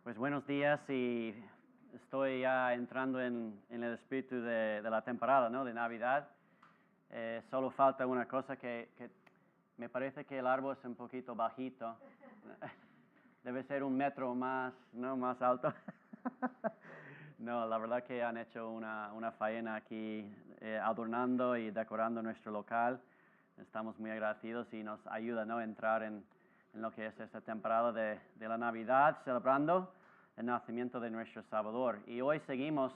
Pues buenos días y estoy ya entrando en el espíritu de la temporada, ¿no? De Navidad. Solo falta una cosa que me parece que el árbol es un poquito bajito. Debe ser 1 metro más, ¿no? Más alto. No, la verdad que han hecho una faena aquí adornando y decorando nuestro local. Estamos muy agradecidos y nos ayuda, ¿no? A entrar en lo que es esta temporada de la Navidad, celebrando el nacimiento de nuestro Salvador. Y hoy seguimos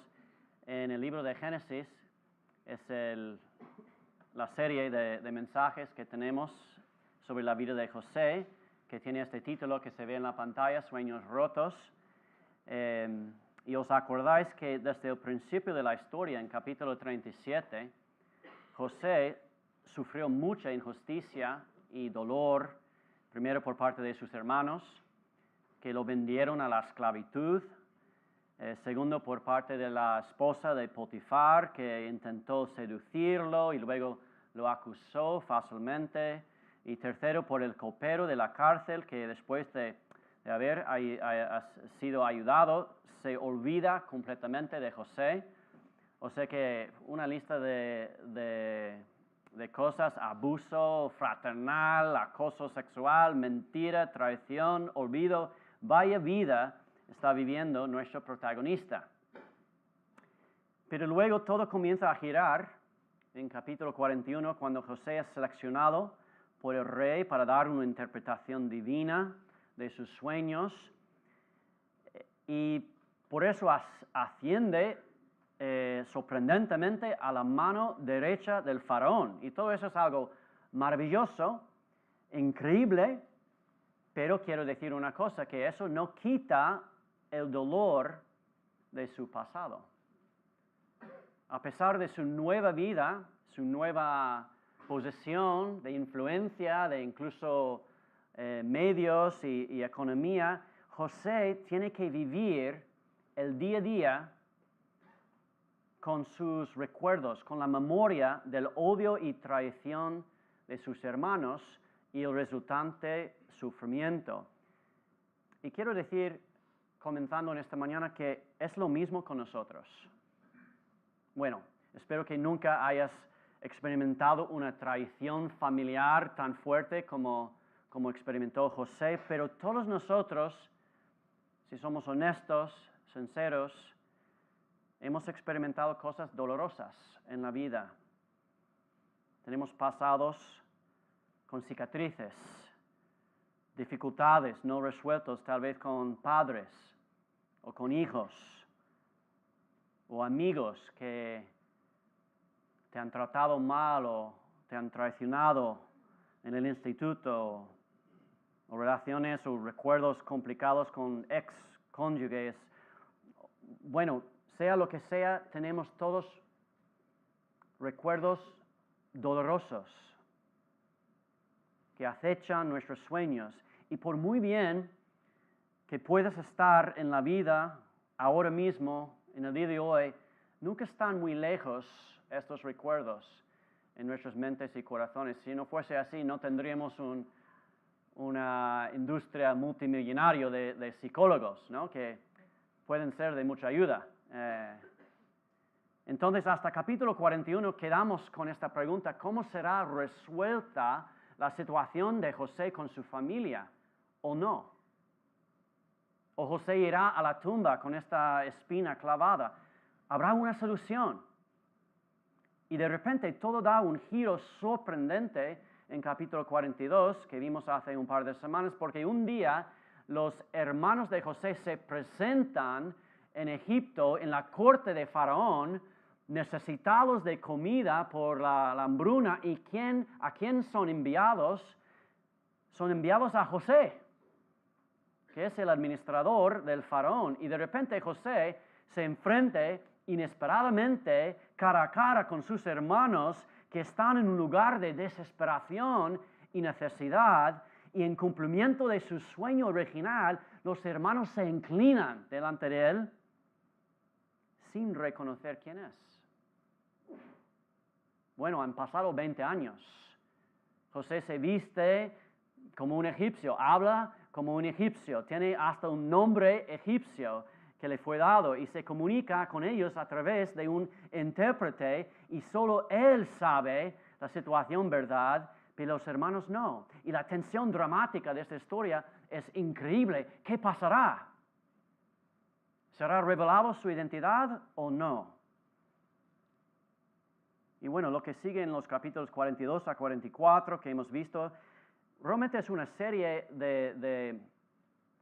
en el libro de Génesis, es la serie de mensajes que tenemos sobre la vida de José, que tiene este título que se ve en la pantalla, Sueños Rotos. Y os acordáis que desde el principio de la historia, en capítulo 37, José sufrió mucha injusticia y dolor, primero por parte de sus hermanos, que lo vendieron a la esclavitud. Segundo, por parte de la esposa de Potifar, que intentó seducirlo y luego lo acusó fácilmente. Y tercero, por el copero de la cárcel, que después de haber sido ayudado, se olvida completamente de José. O sea que una lista de cosas: abuso fraternal, acoso sexual, mentira, traición, olvido. Vaya vida está viviendo nuestro protagonista. Pero luego todo comienza a girar en capítulo 41, cuando José es seleccionado por el rey para dar una interpretación divina de sus sueños. Y por eso asciende sorprendentemente a la mano derecha del faraón. Y todo eso es algo maravilloso, increíble, pero quiero decir una cosa, que eso no quita el dolor de su pasado. A pesar de su nueva vida, su nueva posesión de influencia, de incluso medios y economía, José tiene que vivir el día a día con sus recuerdos, con la memoria del odio y traición de sus hermanos y el resultante sufrimiento. Y quiero decir, comenzando en esta mañana, que es lo mismo con nosotros. Bueno, espero que nunca hayas experimentado una traición familiar tan fuerte como experimentó José, pero todos nosotros, si somos honestos, sinceros, hemos experimentado cosas dolorosas en la vida. Tenemos pasados con cicatrices, dificultades no resueltas, tal vez con padres o con hijos o amigos que te han tratado mal o te han traicionado en el instituto, o relaciones o recuerdos complicados con ex cónyuges. Bueno, sea lo que sea, tenemos todos recuerdos dolorosos que acechan nuestros sueños. Y por muy bien que puedas estar en la vida ahora mismo, en el día de hoy, nunca están muy lejos estos recuerdos en nuestras mentes y corazones. Si no fuese así, no tendríamos una industria multimillonaria de psicólogos, ¿no? Que pueden ser de mucha ayuda. Entonces, hasta capítulo 41 quedamos con esta pregunta: ¿cómo será resuelta la situación de José con su familia o no? ¿O José irá a la tumba con esta espina clavada? ¿Habrá una solución? Y de repente todo da un giro sorprendente en capítulo 42, que vimos hace un par de semanas, porque un día los hermanos de José se presentan en Egipto, en la corte de Faraón, necesitados de comida por la hambruna. ¿Y a quién son enviados? Son enviados a José, que es el administrador del Faraón. Y de repente José se enfrenta inesperadamente cara a cara con sus hermanos, que están en un lugar de desesperación y necesidad, y en cumplimiento de su sueño original, los hermanos se inclinan delante de él sin reconocer quién es. Bueno, han pasado 20 años. José se viste como un egipcio, habla como un egipcio, tiene hasta un nombre egipcio que le fue dado y se comunica con ellos a través de un intérprete y solo él sabe la situación, ¿verdad? Pero los hermanos no. Y la tensión dramática de esta historia es increíble. ¿Qué pasará? ¿Será revelado su identidad o no? Y bueno, lo que sigue en los capítulos 42 a 44 que hemos visto, realmente es una serie de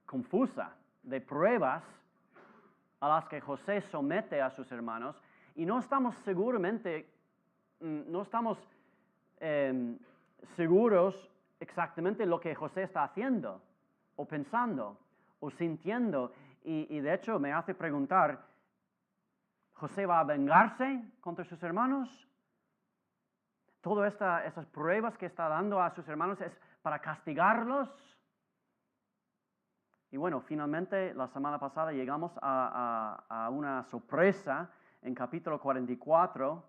confusa, de pruebas a las que José somete a sus hermanos, y no estamos seguros exactamente lo que José está haciendo, o pensando, o sintiendo, y de hecho me hace preguntar, ¿José va a vengarse contra sus hermanos? Todas esas pruebas que está dando a sus hermanos es para castigarlos. Y bueno, finalmente la semana pasada llegamos a una sorpresa en capítulo 44.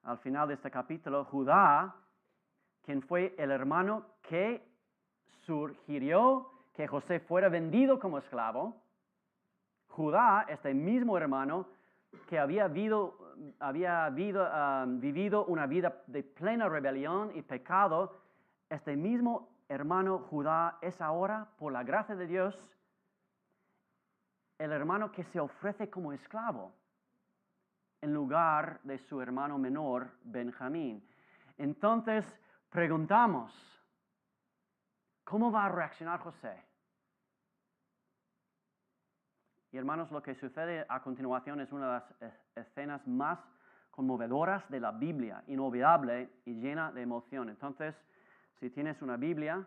Al final de este capítulo, Judá, quien fue el hermano que sugirió que José fuera vendido como esclavo, Judá, este mismo hermano que había vivido una vida de plena rebelión y pecado, este mismo hermano Judá es ahora, por la gracia de Dios, el hermano que se ofrece como esclavo en lugar de su hermano menor, Benjamín. Entonces, preguntamos, ¿cómo va a reaccionar José? Y hermanos, lo que sucede a continuación es una de las escenas más conmovedoras de la Biblia, inolvidable y llena de emoción. Entonces, si tienes una Biblia,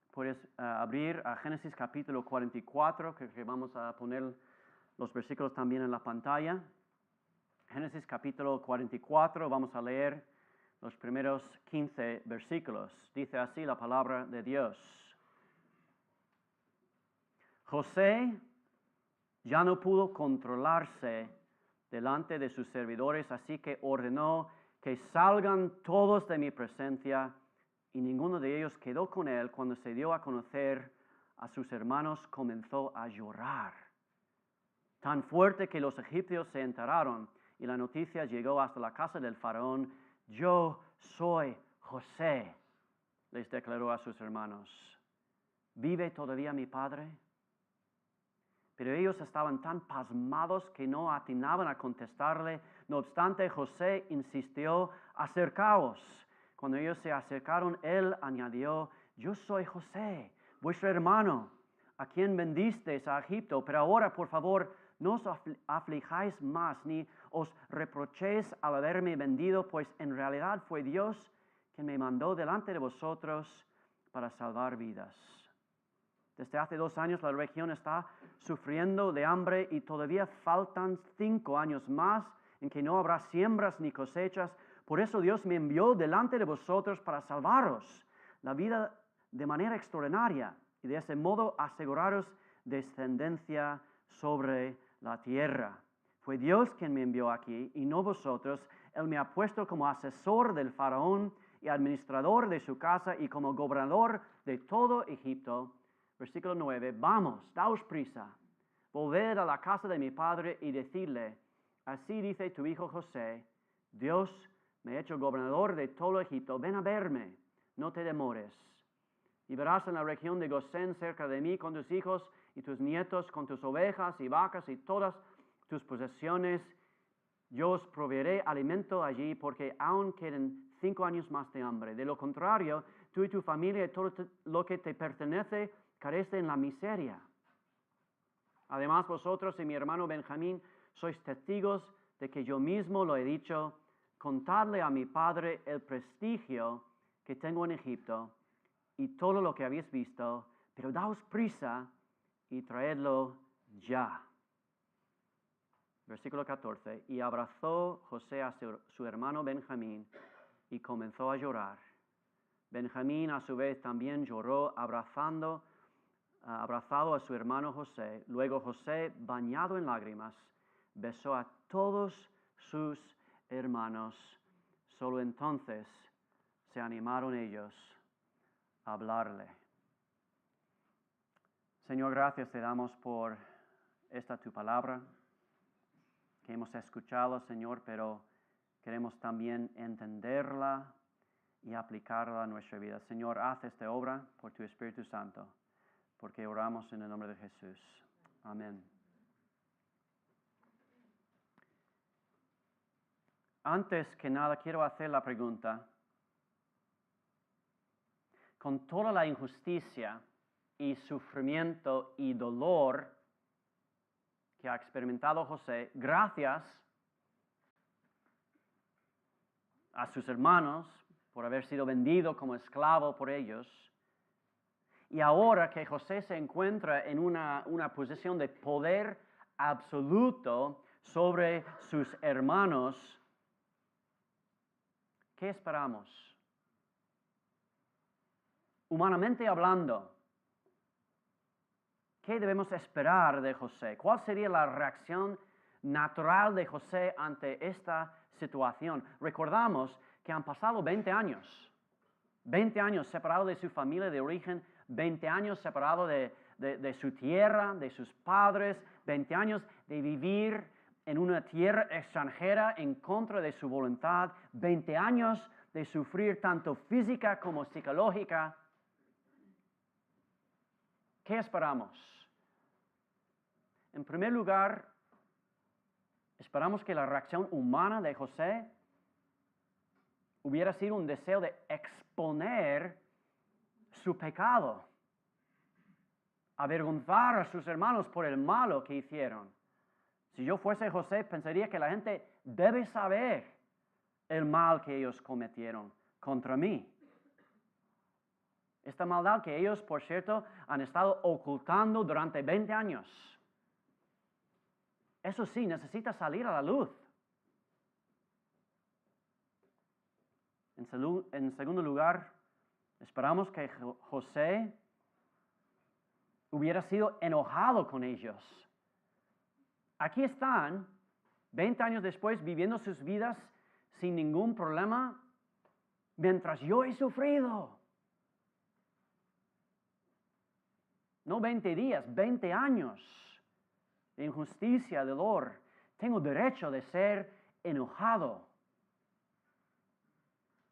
puedes abrir a Génesis capítulo 44, que vamos a poner los versículos también en la pantalla. Génesis capítulo 44, vamos a leer los primeros 15 versículos. Dice así la palabra de Dios. José ya no pudo controlarse delante de sus servidores, así que ordenó que salgan todos de mi presencia, y ninguno de ellos quedó con él. Cuando se dio a conocer a sus hermanos, comenzó a llorar, tan fuerte que los egipcios se enteraron, y la noticia llegó hasta la casa del faraón. Yo soy José, les declaró a sus hermanos. ¿Vive todavía mi padre? Pero ellos estaban tan pasmados que no atinaban a contestarle. No obstante, José insistió, acercaos. Cuando ellos se acercaron, él añadió, yo soy José, vuestro hermano, a quien vendisteis a Egipto. Pero ahora, por favor, no os aflijáis más, ni os reprochéis al haberme vendido, pues en realidad fue Dios quien me mandó delante de vosotros para salvar vidas. Desde hace 2 años la región está sufriendo de hambre y todavía faltan 5 años más en que no habrá siembras ni cosechas. Por eso Dios me envió delante de vosotros para salvaros la vida de manera extraordinaria y de ese modo aseguraros descendencia sobre la tierra. Fue Dios quien me envió aquí y no vosotros. Él me ha puesto como asesor del faraón y administrador de su casa y como gobernador de todo Egipto. Versículo 9, vamos, daos prisa, volved a la casa de mi padre y decidle, así dice tu hijo José, Dios me ha hecho gobernador de todo Egipto, ven a verme, no te demores. Y verás en la región de Gosén cerca de mí con tus hijos y tus nietos, con tus ovejas y vacas y todas tus posesiones. Yo os proveeré alimento allí porque aún queden 5 años más de hambre. De lo contrario, tú y tu familia y todo lo que te pertenece carece en la miseria. Además, vosotros y mi hermano Benjamín sois testigos de que yo mismo lo he dicho. Contadle a mi padre el prestigio que tengo en Egipto y todo lo que habéis visto, pero daos prisa y traedlo ya. Versículo 14. Y abrazó José a su hermano Benjamín y comenzó a llorar. Benjamín a su vez también lloró abrazado a su hermano José. Luego José, bañado en lágrimas, besó a todos sus hermanos. Solo entonces se animaron ellos a hablarle. Señor, gracias te damos por esta tu palabra que hemos escuchado, Señor, pero queremos también entenderla y aplicarla a nuestra vida. Señor, haz esta obra por tu Espíritu Santo, porque oramos en el nombre de Jesús. Amén. Antes que nada, quiero hacer la pregunta. Con toda la injusticia y sufrimiento y dolor que ha experimentado José, gracias a sus hermanos por haber sido vendido como esclavo por ellos, y ahora que José se encuentra en una posición de poder absoluto sobre sus hermanos, ¿qué esperamos? Humanamente hablando, ¿qué debemos esperar de José? ¿Cuál sería la reacción natural de José ante esta situación? Recordamos que han pasado 20 años separado de su familia de origen, 20 años separado de su tierra, de sus padres, 20 años de vivir en una tierra extranjera en contra de su voluntad, 20 años de sufrir tanto física como psicológica. ¿Qué esperamos? En primer lugar, esperamos que la reacción humana de José hubiera sido un deseo de exponer su pecado, avergonzar a sus hermanos por el malo que hicieron. Si yo fuese José, pensaría que la gente debe saber el mal que ellos cometieron contra mí. Esta maldad que ellos, por cierto, han estado ocultando durante 20 años. Eso sí, necesita salir a la luz. En segundo lugar, esperamos que José hubiera sido enojado con ellos. Aquí están, 20 años después, viviendo sus vidas sin ningún problema, mientras yo he sufrido. No 20 días, 20 años de injusticia, de dolor. Tengo derecho de ser enojado.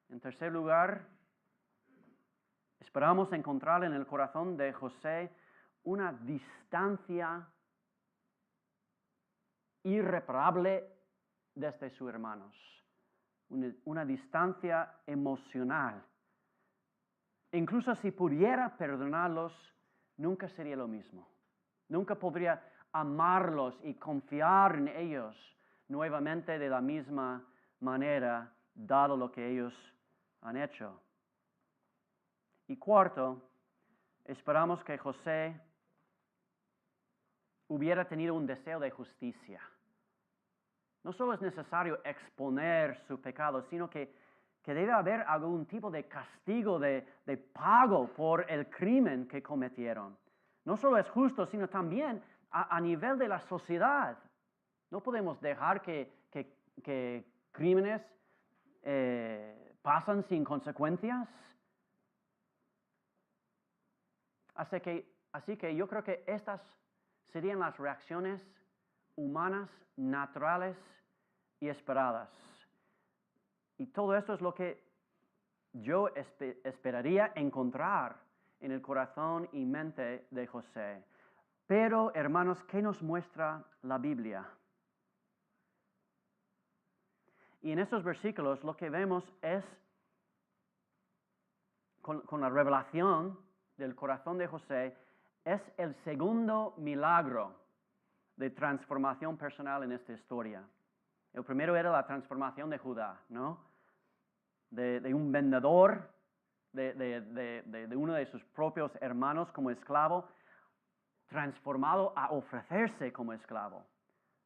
En tercer lugar, esperamos encontrar en el corazón de José una distancia irreparable desde sus hermanos, una distancia emocional. Incluso si pudiera perdonarlos, nunca sería lo mismo. Nunca podría amarlos y confiar en ellos nuevamente de la misma manera, dado lo que ellos han hecho. Y cuarto, esperamos que José hubiera tenido un deseo de justicia. No solo es necesario exponer su pecado, sino que debe haber algún tipo de castigo, de pago por el crimen que cometieron. No solo es justo, sino también a nivel de la sociedad. No podemos dejar que crímenes pasan sin consecuencias. Así que yo creo que estas serían las reacciones humanas, naturales y esperadas. Y todo esto es lo que yo esperaría encontrar en el corazón y mente de José. Pero, hermanos, ¿qué nos muestra la Biblia? Y en estos versículos lo que vemos es, con la revelación del corazón de José, es el segundo milagro de transformación personal en esta historia. El primero era la transformación de Judá, ¿no? De un vendedor, de uno de sus propios hermanos como esclavo, transformado a ofrecerse como esclavo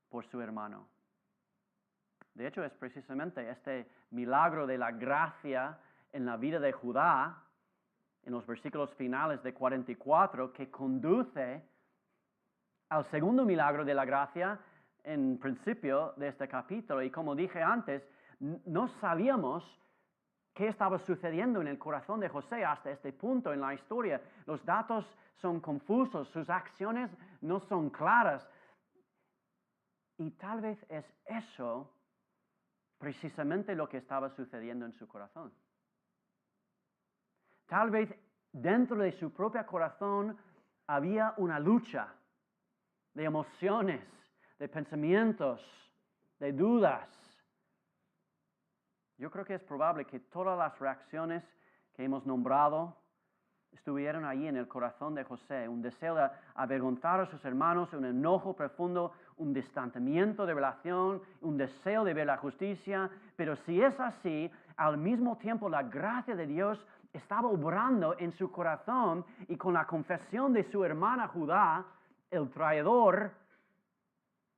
por su hermano. De hecho, es precisamente este milagro de la gracia en la vida de Judá, en los versículos finales de 44, que conduce al segundo milagro de la gracia en principio de este capítulo. Y como dije antes, no sabíamos ¿Qué estaba sucediendo en el corazón de José hasta este punto en la historia? Los datos son confusos, sus acciones no son claras. Y tal vez es eso precisamente lo que estaba sucediendo en su corazón. Tal vez dentro de su propio corazón había una lucha de emociones, de pensamientos, de dudas. Yo creo que es probable que todas las reacciones que hemos nombrado estuvieron ahí en el corazón de José. Un deseo de avergonzar a sus hermanos, un enojo profundo, un distanciamiento de relación, un deseo de ver la justicia. Pero si es así, al mismo tiempo la gracia de Dios estaba obrando en su corazón y con la confesión de su hermana Judá, el traidor,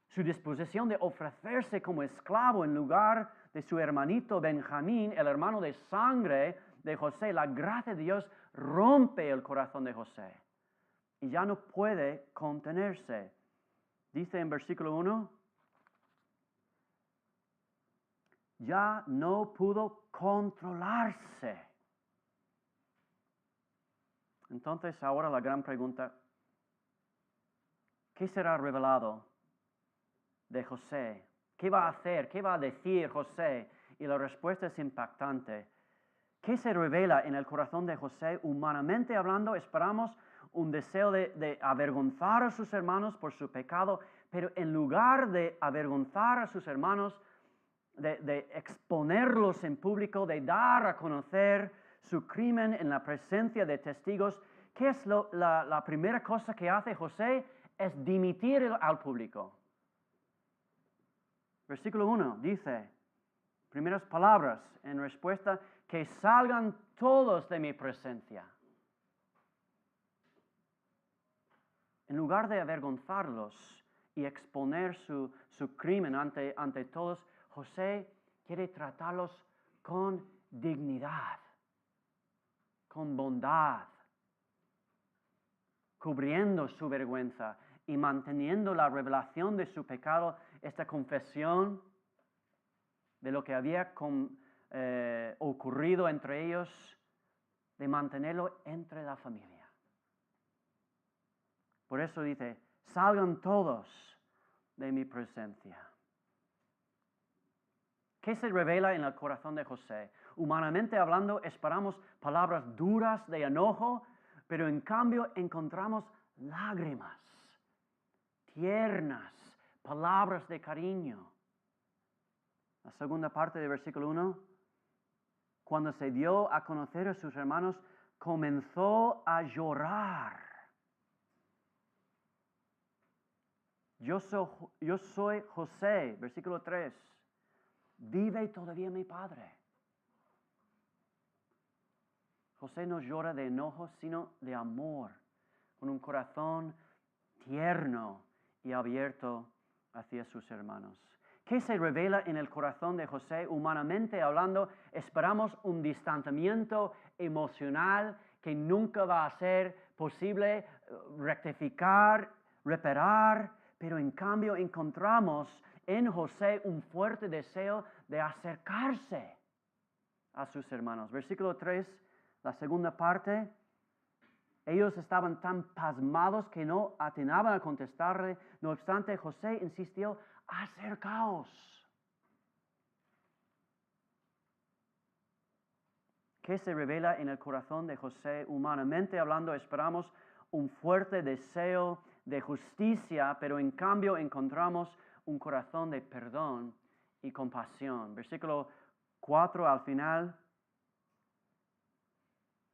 su disposición de ofrecerse como esclavo en lugar de su hermanito Benjamín, el hermano de sangre de José, la gracia de Dios rompe el corazón de José y ya no puede contenerse. Dice en versículo 1, ya no pudo controlarse. Entonces ahora la gran pregunta, ¿qué será revelado de José? ¿Qué va a hacer? ¿Qué va a decir José? Y la respuesta es impactante. ¿Qué se revela en el corazón de José? Humanamente hablando, esperamos un deseo de avergonzar a sus hermanos por su pecado, pero en lugar de avergonzar a sus hermanos, de exponerlos en público, de dar a conocer su crimen en la presencia de testigos, ¿qué es la primera cosa que hace José? Es dimitir al público. Versículo 1 dice, primeras palabras en respuesta, que salgan todos de mi presencia. En lugar de avergonzarlos y exponer su crimen ante todos, José quiere tratarlos con dignidad, con bondad, cubriendo su vergüenza y manteniendo la revelación de su pecado, esta confesión de lo que había ocurrido entre ellos, de mantenerlo entre la familia. Por eso dice, salgan todos de mi presencia. ¿Qué se revela en el corazón de José? Humanamente hablando, esperamos palabras duras de enojo, pero en cambio encontramos lágrimas, tiernas, palabras de cariño. La segunda parte del versículo 1, cuando se dio a conocer a sus hermanos, comenzó a llorar. Yo soy José, versículo 3, ¿vive todavía mi padre? José no llora de enojo, sino de amor, con un corazón tierno y abierto hacia sus hermanos. ¿Qué se revela en el corazón de José? Humanamente hablando, esperamos un distanciamiento emocional que nunca va a ser posible rectificar, reparar, pero en cambio encontramos en José un fuerte deseo de acercarse a sus hermanos. Versículo 3, la segunda parte. Ellos estaban tan pasmados que no atinaban a contestarle. No obstante, José insistió, acercaos. ¿Qué se revela en el corazón de José? Humanamente hablando, esperamos un fuerte deseo de justicia, pero en cambio encontramos un corazón de perdón y compasión. Versículo 4 al final.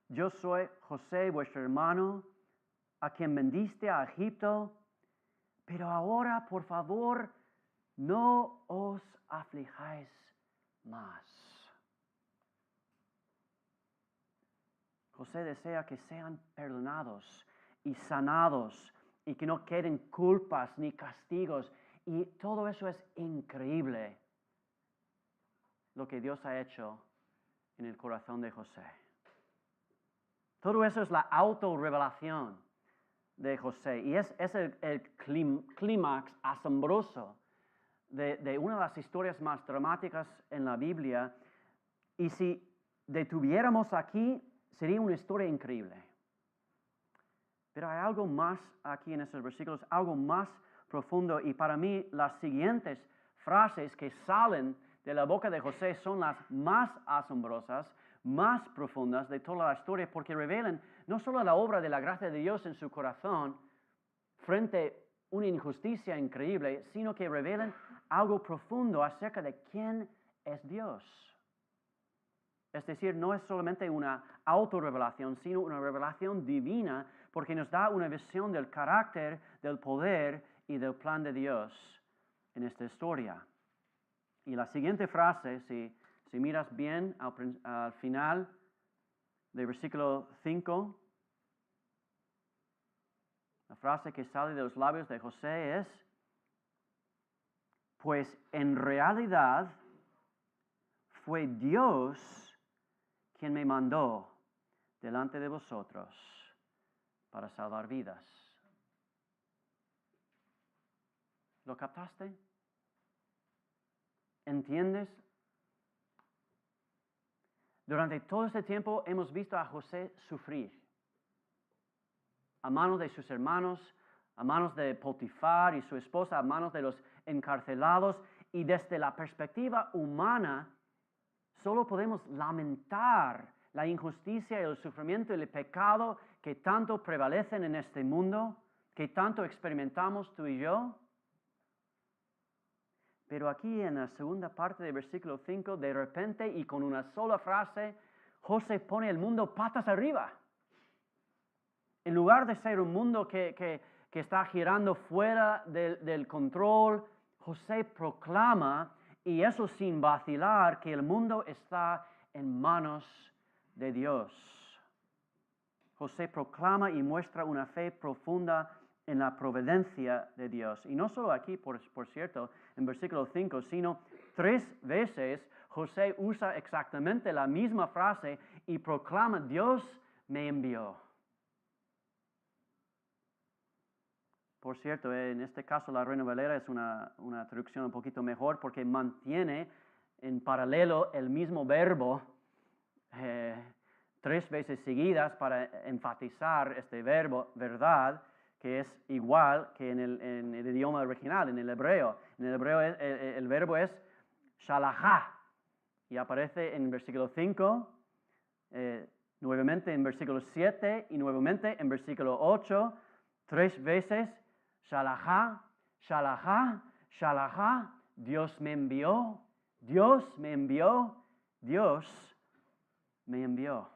Yo soy José, vuestro hermano, a quien vendiste a Egipto, pero ahora, por favor, no os aflijáis más. José desea que sean perdonados y sanados y que no queden culpas ni castigos. Y todo eso es increíble, lo que Dios ha hecho en el corazón de José. Todo eso es la autorrevelación de José. Y es el clímax asombroso de una de las historias más dramáticas en la Biblia. Y si detuviéramos aquí, sería una historia increíble. Pero hay algo más aquí en estos versículos, algo más profundo, y para mí las siguientes frases que salen de la boca de José son las más asombrosas, más profundas de toda la historia, porque revelan no solo la obra de la gracia de Dios en su corazón frente a una injusticia increíble, sino que revelan algo profundo acerca de quién es Dios. Es decir, no es solamente una autorrevelación, sino una revelación divina, porque nos da una visión del carácter, del poder y del plan de Dios en esta historia. Y la siguiente frase, si miras bien al final del versículo 5, la frase que sale de los labios de José es: pues en realidad fue Dios quien me mandó delante de vosotros para salvar vidas. ¿Lo captaste? ¿Entiendes? Durante todo este tiempo hemos visto a José sufrir a manos de sus hermanos, a manos de Potifar y su esposa, a manos de los encarcelados, y desde la perspectiva humana solo podemos lamentar la injusticia, el sufrimiento y el pecado que tanto prevalecen en este mundo, que tanto experimentamos tú y yo. Pero aquí en la segunda parte del versículo 5, de repente y con una sola frase, José pone el mundo patas arriba. En lugar de ser un mundo que está girando fuera del control, José proclama, y eso sin vacilar, que el mundo está en manos de Dios. José proclama y muestra una fe profunda en la providencia de Dios. Y no solo aquí, por cierto, en versículo 5, sino 3 veces José usa exactamente la misma frase y proclama: Dios me envió. Por cierto, en este caso la Reina Valera es una traducción un poquito mejor porque mantiene en paralelo el mismo verbo 3 veces seguidas para enfatizar este verbo, verdad, que es igual que en el idioma original, en el hebreo. En el hebreo el verbo es shalachá y aparece en versículo 5, nuevamente en versículo 7 y nuevamente en versículo 8, 3 veces. Shalachá, shalachá, shalachá, Dios me envió, Dios me envió, Dios me envió.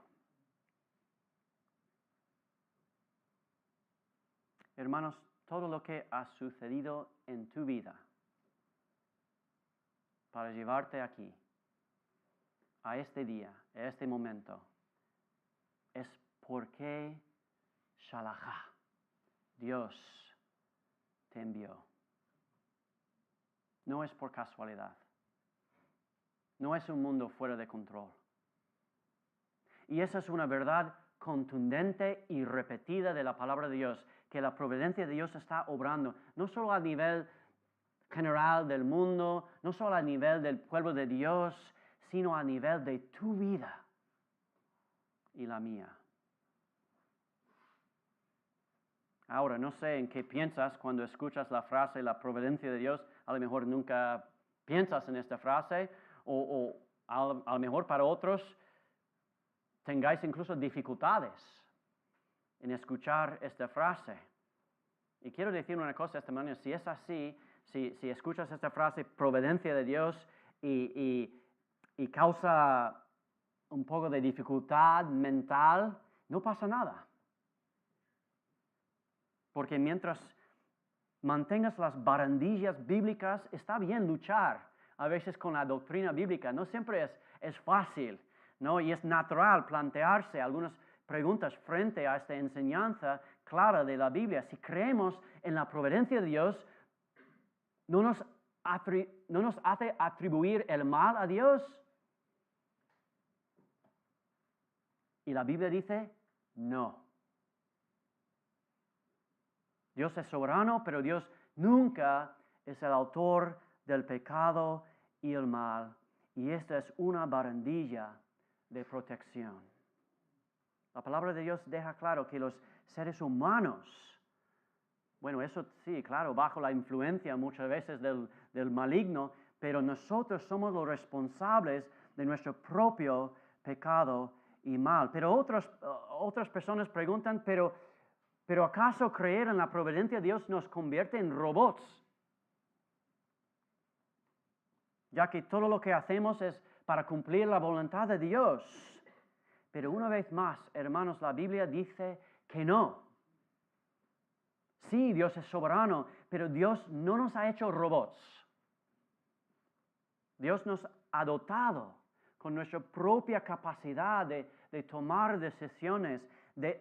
Hermanos, todo lo que ha sucedido en tu vida para llevarte aquí, a este día, a este momento, es porque shalachá, Dios te envió. No es por casualidad. No es un mundo fuera de control. Y esa es una verdad contundente y repetida de la palabra de Dios, que la providencia de Dios está obrando, no solo a nivel general del mundo, no solo a nivel del pueblo de Dios, sino a nivel de tu vida y la mía. Ahora, no sé en qué piensas cuando escuchas la frase la providencia de Dios. A lo mejor nunca piensas en esta frase o a lo mejor para otros tengáis incluso dificultades en escuchar esta frase. Y quiero decir una cosa esta mañana: si es así, si escuchas esta frase providencia de Dios y causa un poco de dificultad mental, no pasa nada. Porque mientras mantengas las barandillas bíblicas, está bien luchar a veces con la doctrina bíblica. No siempre es fácil, ¿no? Y es natural plantearse algunas preguntas frente a esta enseñanza clara de la Biblia. Si creemos en la providencia de Dios, ¿no nos hace atribuir el mal a Dios? Y la Biblia dice, no. Dios es soberano, pero Dios nunca es el autor del pecado y el mal. Y esta es una barandilla de protección. La palabra de Dios deja claro que los seres humanos, bueno, eso sí, claro, bajo la influencia muchas veces del maligno, pero nosotros somos los responsables de nuestro propio pecado y mal. Pero otras personas preguntan, ¿pero acaso creer en la providencia de Dios nos convierte en robots? Ya que todo lo que hacemos es para cumplir la voluntad de Dios. Pero una vez más, hermanos, la Biblia dice que no. Sí, Dios es soberano, pero Dios no nos ha hecho robots. Dios nos ha dotado con nuestra propia capacidad de tomar decisiones,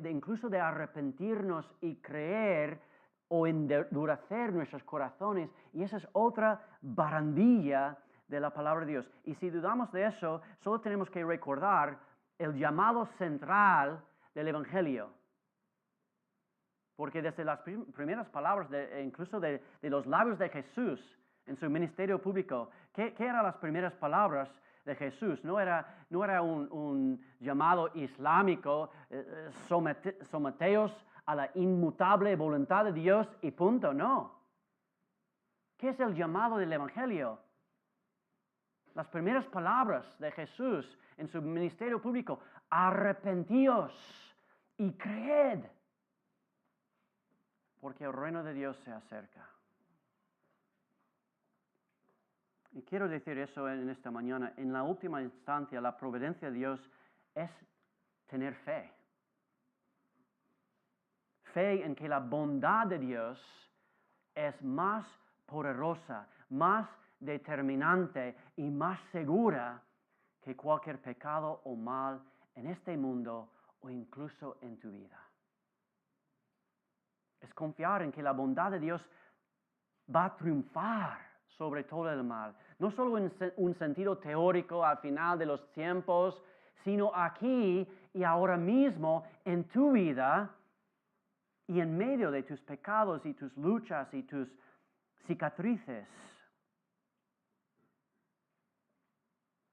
incluso de arrepentirnos y creer o endurecer nuestros corazones. Y esa es otra barandilla de la palabra de Dios. Y si dudamos de eso, solo tenemos que recordar el llamado central del Evangelio. Porque desde las primeras palabras, incluso de los labios de Jesús en su ministerio público, ¿qué eran las primeras palabras de Jesús? No era un llamado islámico, someteos a la inmutable voluntad de Dios y punto, no. ¿Qué es el llamado del Evangelio? Las primeras palabras de Jesús en su ministerio público: arrepentíos y creed, porque el reino de Dios se acerca. Y quiero decir eso en esta mañana. En la última instancia, la providencia de Dios es tener fe. Fe en que la bondad de Dios es más poderosa, más determinante y más segura que cualquier pecado o mal en este mundo o incluso en tu vida. Es confiar en que la bondad de Dios va a triunfar sobre todo el mal. No solo en un sentido teórico al final de los tiempos, sino aquí y ahora mismo en tu vida y en medio de tus pecados y tus luchas y tus cicatrices.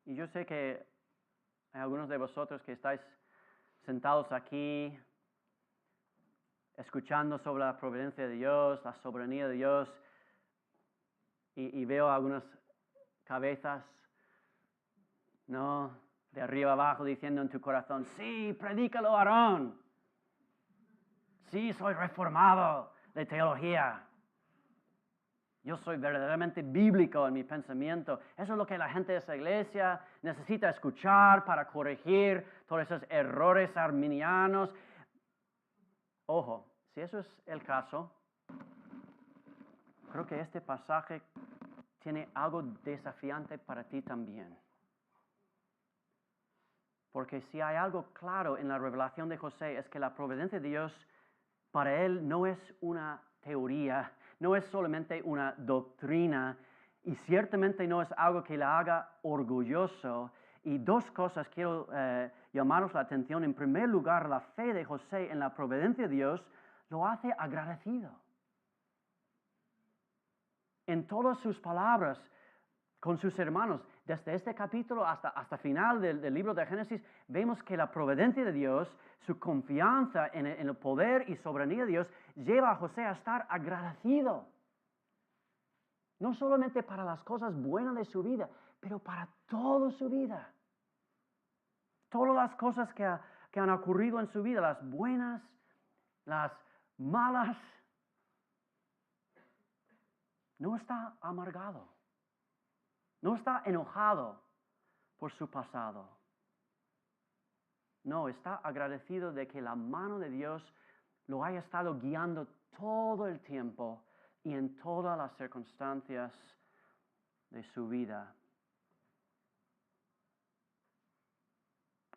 Y yo sé que hay algunos de vosotros que estáis sentados aquí escuchando sobre la providencia de Dios, la soberanía de Dios, y veo algunas cabezas, ¿no?, de arriba abajo diciendo en tu corazón: sí, predícalo, Aarón. Sí, soy reformado de teología. Yo soy verdaderamente bíblico en mi pensamiento. Eso es lo que la gente de esa iglesia necesita escuchar para corregir todos esos errores arminianos. Ojo, si eso es el caso, creo que este pasaje tiene algo desafiante para ti también. Porque si hay algo claro en la revelación de José, es que la providencia de Dios para él no es una teoría, no es solamente una doctrina, y ciertamente no es algo que le haga orgulloso. Y dos cosas quiero llamaros la atención. En primer lugar, la fe de José en la providencia de Dios lo hace agradecido. En todas sus palabras con sus hermanos, desde este capítulo hasta final del libro de Génesis, vemos que la providencia de Dios, su confianza en el poder y soberanía de Dios, lleva a José a estar agradecido. No solamente para las cosas buenas de su vida, pero para toda su vida. Todas las cosas que han ocurrido en su vida, las buenas, las malas. No está amargado. No está enojado por su pasado. No, está agradecido de que la mano de Dios lo haya estado guiando todo el tiempo y en todas las circunstancias de su vida.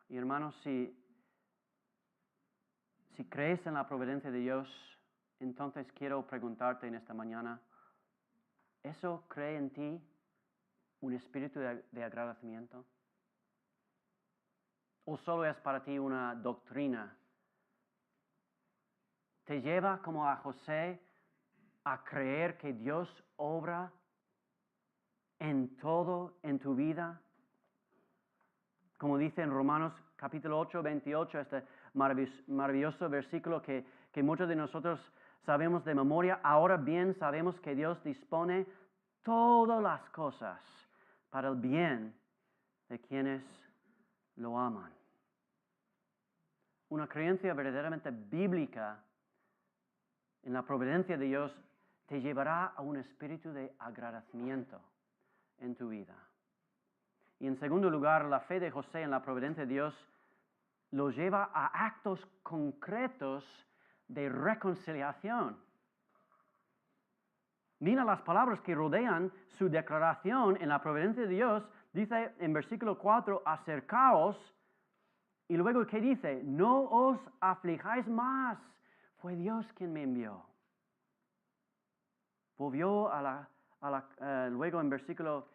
Y hermanos, si crees en la providencia de Dios, entonces quiero preguntarte en esta mañana, ¿eso cree en ti un espíritu de agradecimiento? ¿O solo es para ti una doctrina? ¿Te lleva como a José a creer que Dios obra en todo en tu vida? como dice en Romanos capítulo 8, 28, este maravilloso versículo que muchos de nosotros sabemos de memoria. Ahora bien sabemos que Dios dispone todas las cosas para el bien de quienes lo aman. Una creencia verdaderamente bíblica en la providencia de Dios te llevará a un espíritu de agradecimiento en tu vida. Y en segundo lugar, la fe de José en la providencia de Dios lo lleva a actos concretos de reconciliación. Mira las palabras que rodean su declaración en la providencia de Dios. Dice en versículo 4, acercaos. Y luego, ¿qué dice? No os aflijáis más. Fue Dios quien me envió. Volvió luego en versículo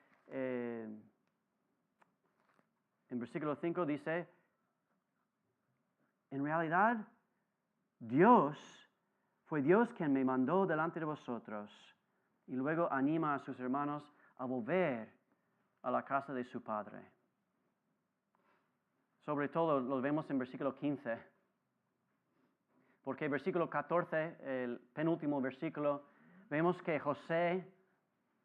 5 dice, en realidad, fue Dios quien me mandó delante de vosotros. Y luego anima a sus hermanos a volver a la casa de su padre. Sobre todo lo vemos en versículo 15. Porque versículo 14, el penúltimo versículo, vemos que José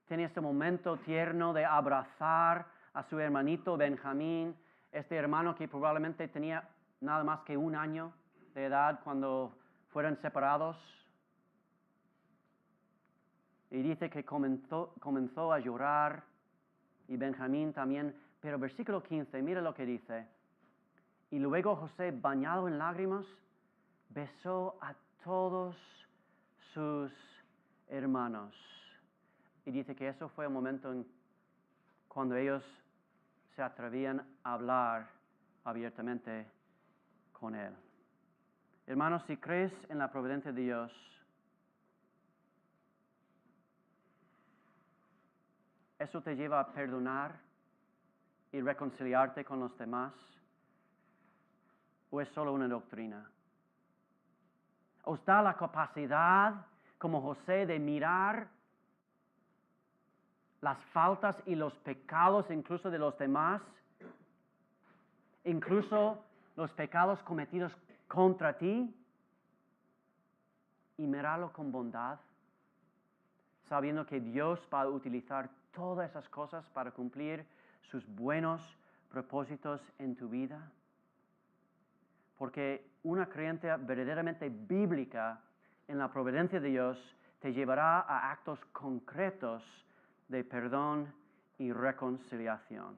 tiene este momento tierno de abrazar a su hermanito Benjamín, este hermano que probablemente tenía nada más que 1 año de edad cuando fueron separados. Y dice que comenzó a llorar, y Benjamín también. Pero versículo 15, mira lo que dice. Y luego José, bañado en lágrimas, besó a todos sus hermanos. Y dice que eso fue el momento cuando ellos se atrevían a hablar abiertamente con él. Hermanos, si crees en la providencia de Dios, ¿eso te lleva a perdonar y reconciliarte con los demás? ¿O es solo una doctrina? ¿Os da la capacidad, como José, de mirar las faltas y los pecados incluso de los demás? Incluso los pecados cometidos contra ti, y mirarlo con bondad, sabiendo que Dios va a utilizar todas esas cosas para cumplir sus buenos propósitos en tu vida. Porque una creencia verdaderamente bíblica en la providencia de Dios te llevará a actos concretos de perdón y reconciliación.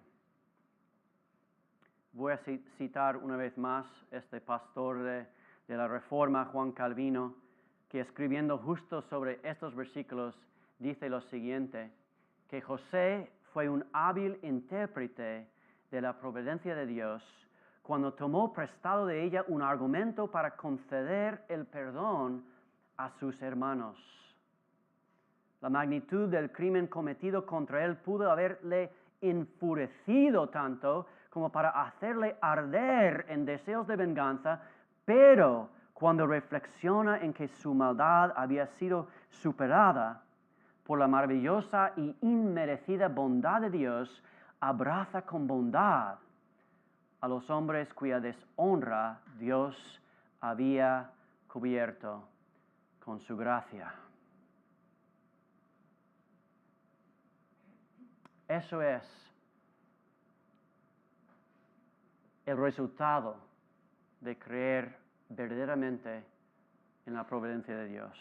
Voy a citar una vez más este pastor de la Reforma, Juan Calvino, que escribiendo justo sobre estos versículos dice lo siguiente, que José fue un hábil intérprete de la providencia de Dios cuando tomó prestado de ella un argumento para conceder el perdón a sus hermanos. La magnitud del crimen cometido contra él pudo haberle enfurecido tanto como para hacerle arder en deseos de venganza, pero cuando reflexiona en que su maldad había sido superada por la maravillosa y inmerecida bondad de Dios, abraza con bondad a los hombres cuya deshonra Dios había cubierto con su gracia. Eso es el resultado de creer verdaderamente en la providencia de Dios.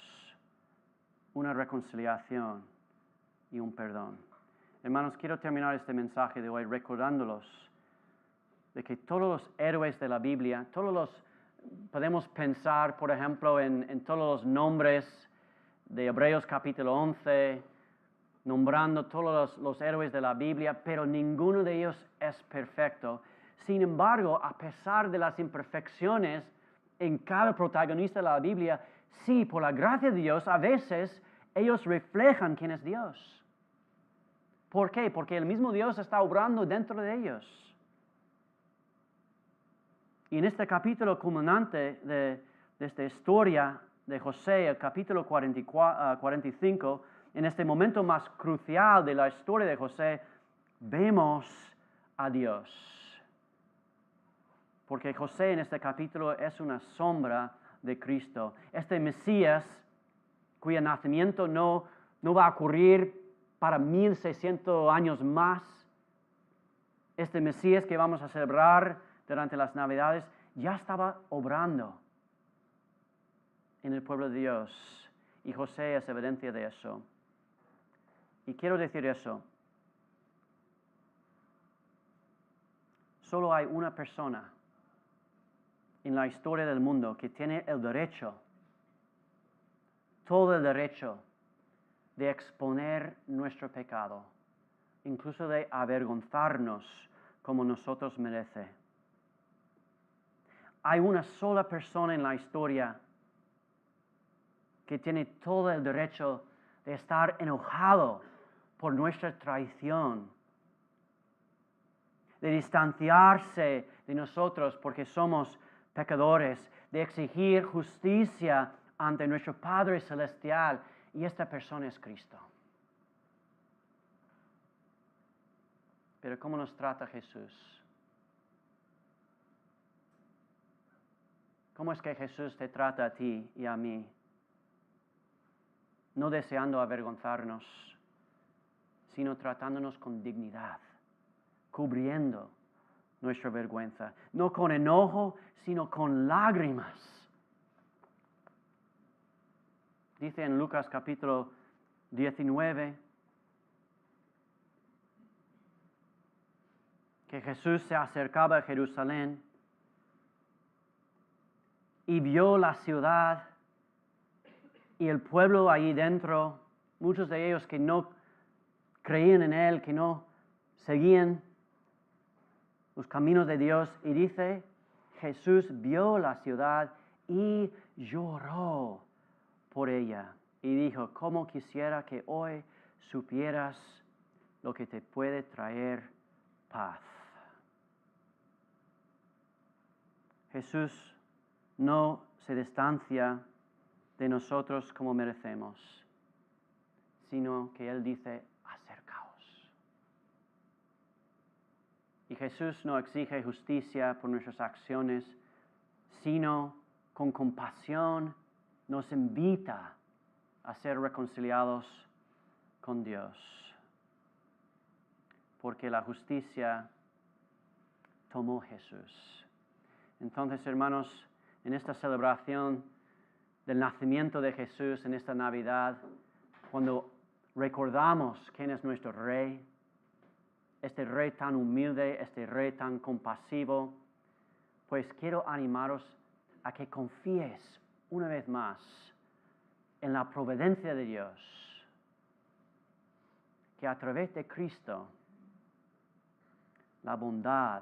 Una reconciliación y un perdón. Hermanos, quiero terminar este mensaje de hoy recordándolos de que todos los héroes de la Biblia, podemos pensar, por ejemplo, en todos los nombres de Hebreos capítulo 11, nombrando todos los héroes de la Biblia, pero ninguno de ellos es perfecto. Sin embargo, a pesar de las imperfecciones en cada protagonista de la Biblia, sí, por la gracia de Dios, a veces ellos reflejan quién es Dios. ¿Por qué? Porque el mismo Dios está obrando dentro de ellos. Y en este capítulo culminante de esta historia de José, el capítulo 45, en este momento más crucial de la historia de José, vemos a Dios. Porque José en este capítulo es una sombra de Cristo. Este Mesías, cuyo nacimiento no va a ocurrir para 1600 años más. Este Mesías que vamos a celebrar durante las Navidades ya estaba obrando en el pueblo de Dios. Y José es evidencia de eso. Y quiero decir eso. Solo hay una persona en la historia del mundo que tiene el derecho, todo el derecho de exponer nuestro pecado, incluso de avergonzarnos como nosotros merece. Hay una sola persona en la historia que tiene todo el derecho de estar enojado por nuestra traición, de distanciarse de nosotros porque somos pecadores, de exigir justicia ante nuestro Padre Celestial, y esta persona es Cristo. Pero ¿cómo nos trata Jesús? ¿Cómo es que Jesús te trata a ti y a mí? No deseando avergonzarnos, sino tratándonos con dignidad, cubriendo nuestra vergüenza, no con enojo, sino con lágrimas. Dice en Lucas capítulo 19 que Jesús se acercaba a Jerusalén y vio la ciudad y el pueblo allí dentro, muchos de ellos que no creían en Él, que no seguían los caminos de Dios. Y dice, Jesús vio la ciudad y lloró por ella. Y dijo, cómo quisiera que hoy supieras lo que te puede traer paz. Jesús no se distancia de nosotros como merecemos, sino que Él dice, acercaos. Y Jesús no exige justicia por nuestras acciones, sino con compasión nos invita a ser reconciliados con Dios. Porque la justicia tomó Jesús. Entonces, hermanos, en esta celebración del nacimiento de Jesús, en esta Navidad, cuando recordamos quién es nuestro Rey, este Rey tan humilde, este Rey tan compasivo, pues quiero animaros a que confíes una vez más en la providencia de Dios, que a través de Cristo la bondad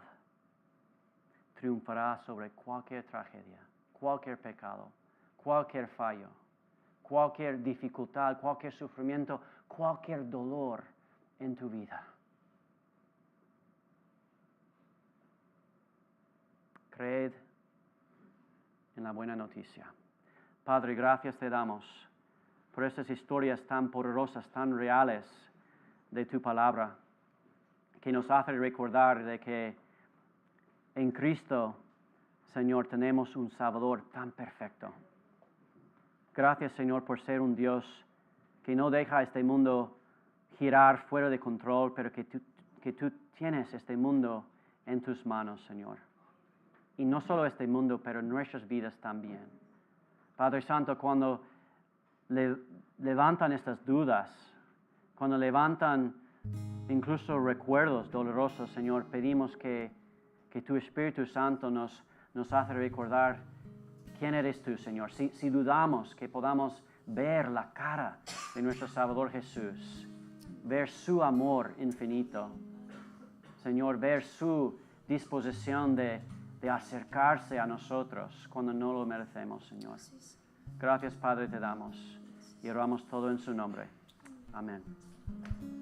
triunfará sobre cualquier tragedia, cualquier pecado, cualquier fallo, cualquier dificultad, cualquier sufrimiento, cualquier dolor en tu vida. Creed en la buena noticia. Padre, gracias te damos por estas historias tan poderosas, tan reales de tu palabra, que nos hace recordar de que en Cristo, Señor, tenemos un Salvador tan perfecto. Gracias, Señor, por ser un Dios que no deja a este mundo girar fuera de control, pero que tú tienes este mundo en tus manos, Señor. Y no solo este mundo, pero nuestras vidas también. Padre Santo, cuando levantan estas dudas, cuando levantan incluso recuerdos dolorosos, Señor, pedimos que tu Espíritu Santo nos hace recordar quién eres tú, Señor. Si dudamos, que podamos ver la cara de nuestro Salvador Jesús, ver su amor infinito, Señor, ver su disposición de acercarse a nosotros cuando no lo merecemos, Señor. Gracias, Padre, te damos y oramos todo en su nombre. Amén.